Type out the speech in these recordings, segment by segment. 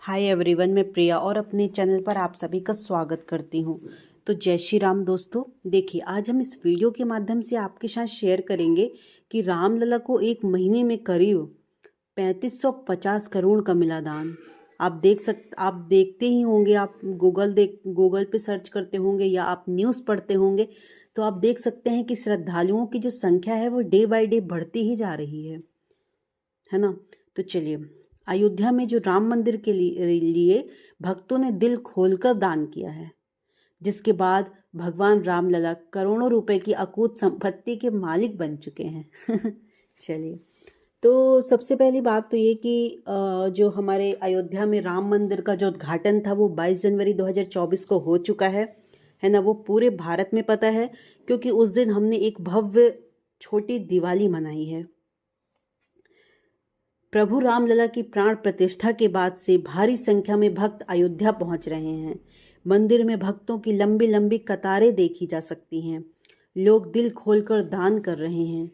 Hi everyone, मैं प्रिया और अपने चैनल पर आप सभी का स्वागत करती हूँ। तो जय श्री राम दोस्तों। देखिए, आज हम इस वीडियो के माध्यम से आपके साथ शेयर करेंगे कि रामलला को एक महीने में करीब 3550 करोड़ का मिला दान। आप देखते ही होंगे, आप गूगल पे सर्च करते होंगे या आप न्यूज़ पढ़ते होंगे, तो आप देख सकते हैं कि श्रद्धालुओं की जो संख्या है वो डे बाय डे बढ़ती ही जा रही है ना। तो चलिए, अयोध्या में जो राम मंदिर के लिए भक्तों ने दिल खोलकर दान किया है, जिसके बाद भगवान रामलला करोड़ों रुपए की अकूत संपत्ति के मालिक बन चुके हैं। चलिए, तो सबसे पहली बात तो ये कि जो हमारे अयोध्या में राम मंदिर का जो उद्घाटन था वो 22 जनवरी 2024 को हो चुका है ना। वो पूरे भारत में पता है, क्योंकि उस दिन हमने एक भव्य छोटी दिवाली मनाई है। प्रभु रामलला की प्राण प्रतिष्ठा के बाद से भारी संख्या में भक्त अयोध्या पहुंच रहे हैं। मंदिर में भक्तों की लंबी लंबी कतारें देखी जा सकती हैं। लोग दिल खोलकर दान कर रहे हैं।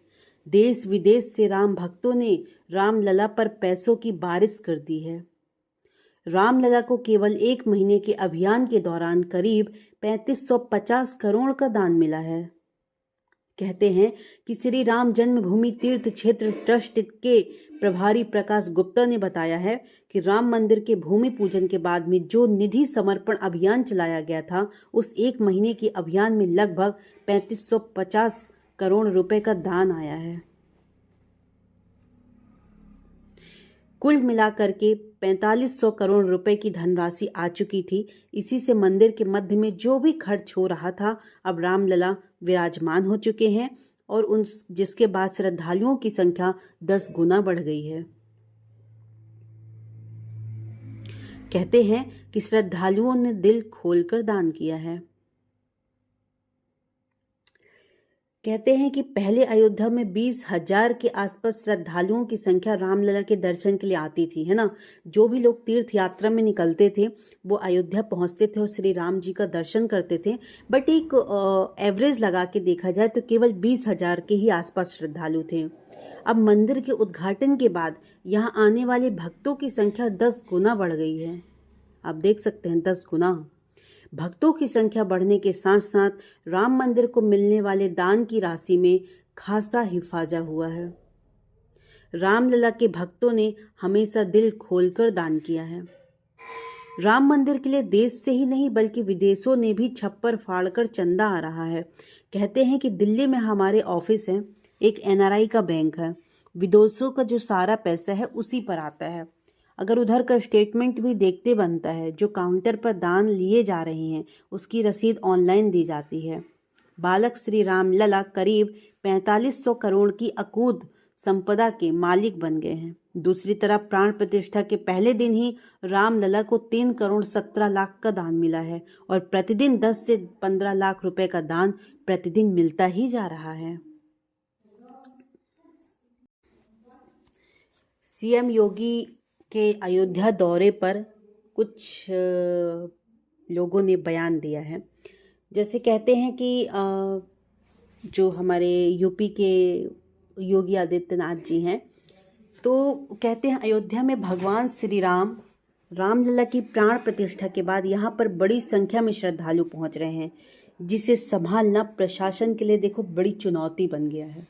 देश विदेश से राम भक्तों ने रामलला पर पैसों की बारिश कर दी है। रामलला को केवल एक महीने के अभियान के दौरान करीब 3550 करोड़ का दान मिला है। कहते हैं कि श्री राम जन्मभूमि तीर्थ क्षेत्र ट्रस्ट के प्रभारी प्रकाश गुप्ता ने बताया है कि राम मंदिर के भूमि पूजन के बाद में जो निधि समर्पण अभियान चलाया गया था, उस एक महीने के अभियान में लगभग 3550 करोड़ रुपए का दान आया है। कुल मिलाकर के 4500 करोड़ रुपए की धनराशि आ चुकी थी। इसी से मंदिर के मध्य में जो भी खर्च हो रहा था, अब रामलला विराजमान हो चुके हैं और जिसके बाद श्रद्धालुओं की संख्या 10 गुना बढ़ गई है। कहते हैं कि श्रद्धालुओं ने दिल खोलकर दान किया है। कहते हैं कि पहले अयोध्या में 20,000 के आसपास श्रद्धालुओं की संख्या रामलला के दर्शन के लिए आती थी, है ना। जो भी लोग तीर्थ यात्रा में निकलते थे वो अयोध्या पहुंचते थे और श्री राम जी का दर्शन करते थे। बट एक एवरेज लगा के देखा जाए तो केवल 20,000 के ही आसपास श्रद्धालु थे। अब मंदिर के उद्घाटन के बाद यहाँ आने वाले भक्तों की संख्या 10 गुना बढ़ गई है। आप देख सकते हैं, 10 गुना। भक्तों की संख्या बढ़ने के साथ साथ राम मंदिर को मिलने वाले दान की राशि में खासा हिफाजा हुआ है। रामलला के भक्तों ने हमेशा दिल खोलकर दान किया है। राम मंदिर के लिए देश से ही नहीं बल्कि विदेशों ने भी छप्पर फाड़कर चंदा आ रहा है। कहते हैं कि दिल्ली में हमारे ऑफिस है, एक एनआरआई का बैंक है। विदेशों का जो सारा पैसा है उसी पर आता है। अगर उधर का स्टेटमेंट भी देखते बनता है, जो काउंटर पर दान लिए जा रहे हैं उसकी रसीद ऑनलाइन दी जाती है। बालक श्री रामलला करीब 4500 करोड़ की अकूत संपदा के मालिक बन गए हैं। दूसरी तरफ प्राण प्रतिष्ठा के पहले दिन ही रामलला को 3 करोड़ 17 लाख का दान मिला है और प्रतिदिन 10 से 15 लाख रुपए का दान प्रतिदिन मिलता ही जा रहा है। सीएम योगी के अयोध्या दौरे पर कुछ लोगों ने बयान दिया है। जैसे कहते हैं कि जो हमारे यूपी के योगी आदित्यनाथ जी हैं, तो कहते हैं अयोध्या में भगवान श्री रामलला की प्राण प्रतिष्ठा के बाद यहाँ पर बड़ी संख्या में श्रद्धालु पहुँच रहे हैं, जिसे संभालना प्रशासन के लिए देखो बड़ी चुनौती बन गया है।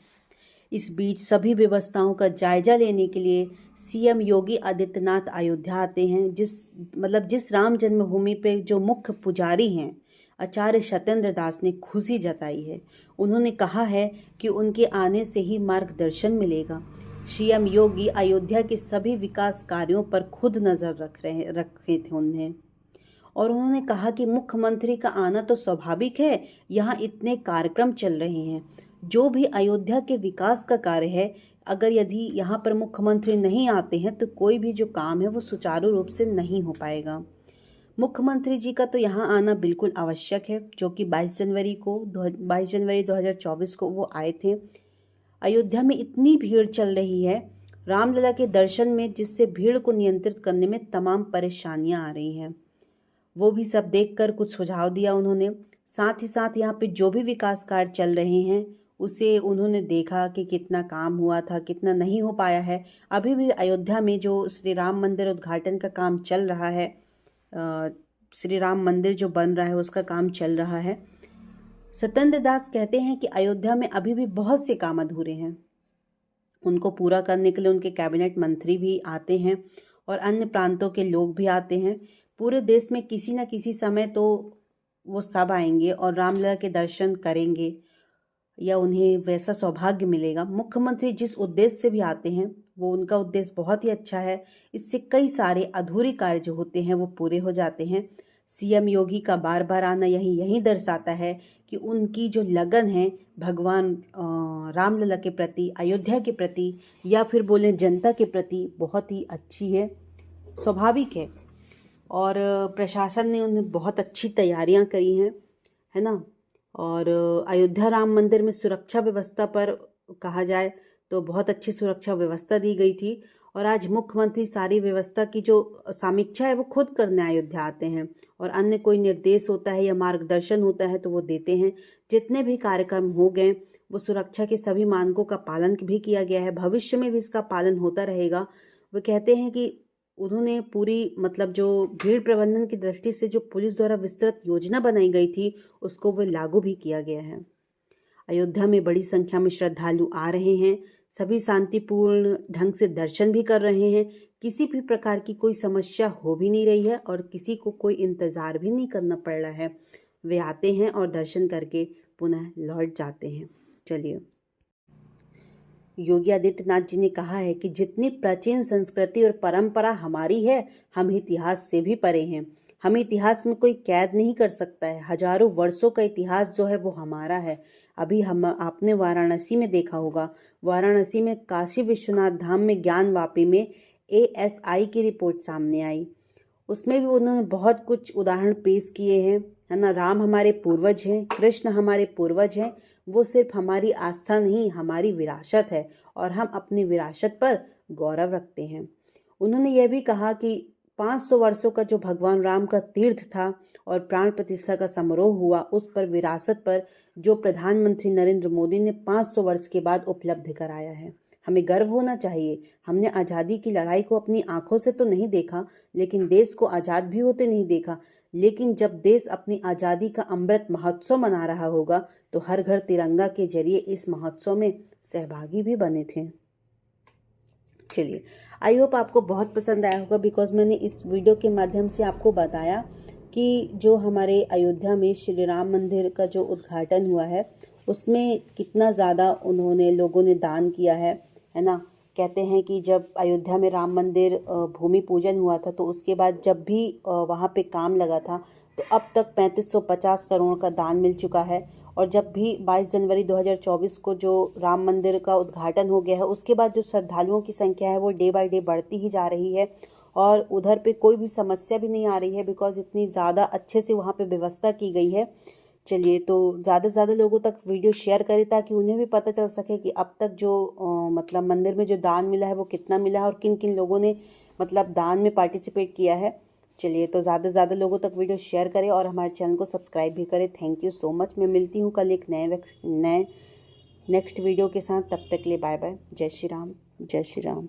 इस बीच सभी व्यवस्थाओं का जायजा लेने के लिए सीएम योगी आदित्यनाथ अयोध्या आते हैं। जिस राम जन्मभूमि पे जो मुख्य पुजारी हैं आचार्य सत्येंद्र दास ने खुशी जताई है। उन्होंने कहा है कि उनके आने से ही मार्गदर्शन मिलेगा। सीएम योगी अयोध्या के सभी विकास कार्यों पर खुद नज़र रखे थे उन्हें, और उन्होंने कहा कि मुख्यमंत्री का आना तो स्वाभाविक है, यहाँ इतने कार्यक्रम चल रहे हैं। जो भी अयोध्या के विकास का कार्य है, यदि यहाँ पर मुख्यमंत्री नहीं आते हैं तो कोई भी जो काम है वो सुचारू रूप से नहीं हो पाएगा। मुख्यमंत्री जी का तो यहाँ आना बिल्कुल आवश्यक है, जो कि 22 जनवरी 2024 को वो आए थे। अयोध्या में इतनी भीड़ चल रही है रामलला के दर्शन में, जिससे भीड़ को नियंत्रित करने में तमाम परेशानियां आ रही हैं। वो भी सब देखकर कुछ सुझाव दिया उन्होंने। साथ ही साथ यहाँ पे जो भी विकास कार्य चल रहे हैं उसे उन्होंने देखा कि कितना काम हुआ था, कितना नहीं हो पाया है। अभी भी अयोध्या में जो श्री राम मंदिर उद्घाटन का काम चल रहा है, श्री राम मंदिर जो बन रहा है उसका काम चल रहा है। सत्येंद्र दास कहते हैं कि अयोध्या में अभी भी बहुत से काम अधूरे हैं, उनको पूरा करने के लिए उनके कैबिनेट मंत्री भी आते हैं और अन्य प्रांतों के लोग भी आते हैं। पूरे देश में किसी न किसी समय तो वो सब आएंगे और रामलला के दर्शन करेंगे या उन्हें वैसा सौभाग्य मिलेगा। मुख्यमंत्री जिस उद्देश्य से भी आते हैं वो उनका उद्देश्य बहुत ही अच्छा है। इससे कई सारे अधूरे कार्य जो होते हैं वो पूरे हो जाते हैं। सीएम योगी का बार बार आना यही दर्शाता है कि उनकी जो लगन है भगवान रामलला के प्रति, अयोध्या के प्रति या फिर बोलें जनता के प्रति बहुत ही अच्छी है, स्वाभाविक है। और प्रशासन ने उन्हें बहुत अच्छी तैयारियां करी हैं, है ना। और अयोध्या राम मंदिर में सुरक्षा व्यवस्था पर कहा जाए तो बहुत अच्छी सुरक्षा व्यवस्था दी गई थी। और आज मुख्यमंत्री सारी व्यवस्था की जो समीक्षा है वो खुद करने अयोध्या आते हैं और अन्य कोई निर्देश होता है या मार्गदर्शन होता है तो वो देते हैं। जितने भी कार्यक्रम हो गए वो सुरक्षा के सभी मानकों का पालन भी किया गया है, भविष्य में भी इसका पालन होता रहेगा। वो कहते हैं कि उन्होंने पूरी जो भीड़ प्रबंधन की दृष्टि से जो पुलिस द्वारा विस्तृत योजना बनाई गई थी उसको वो लागू भी किया गया है। अयोध्या में बड़ी संख्या में श्रद्धालु आ रहे हैं, सभी शांतिपूर्ण ढंग से दर्शन भी कर रहे हैं, किसी भी प्रकार की कोई समस्या हो भी नहीं रही है और किसी को कोई इंतज़ार भी नहीं करना पड़ रहा है। वे आते हैं और दर्शन करके पुनः लौट जाते हैं। चलिए, योगी आदित्यनाथ जी ने कहा है कि जितनी प्राचीन संस्कृति और परंपरा हमारी है, हम इतिहास से भी परे हैं। हमें इतिहास में कोई कैद नहीं कर सकता है। हजारों वर्षों का इतिहास जो है वो हमारा है। अभी आपने वाराणसी में देखा होगा, वाराणसी में काशी विश्वनाथ धाम में ज्ञानवापी में ASI की रिपोर्ट सामने आई। उसमें भी उन्होंने बहुत कुछ उदाहरण पेश किए हैं, है ना। राम हमारे पूर्वज हैं, कृष्ण हमारे पूर्वज हैं। वो सिर्फ हमारी आस्था नहीं, हमारी विरासत है और हम अपनी विरासत पर गौरव रखते हैं। उन्होंने यह भी कहा कि 500 वर्षों का जो भगवान राम का तीर्थ था और प्राण प्रतिष्ठा का समारोह हुआ, उस पर विरासत पर जो प्रधानमंत्री नरेंद्र मोदी ने 500 वर्ष के बाद उपलब्ध कराया है, हमें गर्व होना चाहिए। हमने आज़ादी की लड़ाई को अपनी आंखों से तो नहीं देखा, लेकिन देश को आज़ाद भी होते नहीं देखा। लेकिन जब देश अपनी आज़ादी का अमृत महोत्सव मना रहा होगा तो हर घर तिरंगा के जरिए इस महोत्सव में सहभागी भी बने थे। चलिए, आई होप आपको बहुत पसंद आया होगा, बिकॉज मैंने इस वीडियो के माध्यम से आपको बताया कि जो हमारे अयोध्या में श्री राम मंदिर का जो उद्घाटन हुआ है उसमें कितना ज़्यादा उन्होंने लोगों ने दान किया है ना। कहते हैं कि जब अयोध्या में राम मंदिर भूमि पूजन हुआ था तो उसके बाद जब भी वहाँ पे काम लगा था तो अब तक 3550 करोड़ का दान मिल चुका है। और जब भी 22 जनवरी 2024 को जो राम मंदिर का उद्घाटन हो गया है उसके बाद जो श्रद्धालुओं की संख्या है वो डे बाय डे बढ़ती ही जा रही है और उधर पे कोई भी समस्या भी नहीं आ रही है, बिकॉज इतनी ज़्यादा अच्छे से वहाँ पे व्यवस्था की गई है। चलिए, तो ज़्यादा से ज़्यादा लोगों तक वीडियो शेयर करें ताकि उन्हें भी पता चल सके कि अब तक जो मंदिर में जो दान मिला है वो कितना मिला है और किन किन लोगों ने दान में पार्टिसिपेट किया है। चलिए, तो ज़्यादा से ज़्यादा लोगों तक वीडियो शेयर करें और हमारे चैनल को सब्सक्राइब भी करें। Thank you so much. मैं मिलती हूँ कल एक नए नेक्स्ट वीडियो के साथ। तब तक के लिए बाय बाय। जय श्री राम, जय श्री राम।